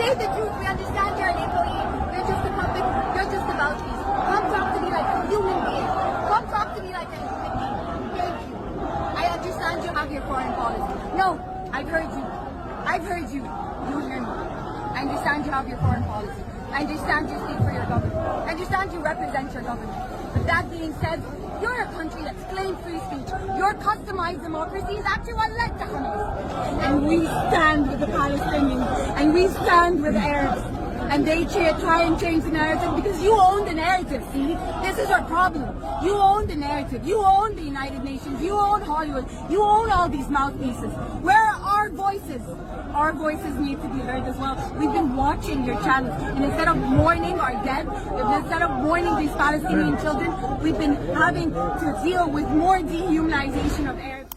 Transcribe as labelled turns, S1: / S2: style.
S1: Say the truth. We understand you're an employee. You're just a puppet. You're just a mouthpiece. Come talk to me like a human being. Come talk to me like a human being. Thank you. I understand you have your foreign policy. No, I've heard you. I've heard you. You hear me. I understand you have your foreign policy. I understand you speak for your government. I understand you represent your government. But that being said, you're a country that's claimed free speech. Your customized democracy is actually what led to Hamas. And we stand with the Palestinians. And we stand with the Arabs. And they try and change the narrative because you own the narrative, see? This is our problem. You own the narrative. You own the United Nations. You own Hollywood. You own all these mouthpieces. Where are our voices? Our voices need to be heard as well. We've been watching your channels, and instead of mourning our dead, instead of mourning these Palestinian children, we've been having to deal with more dehumanization of Arabs.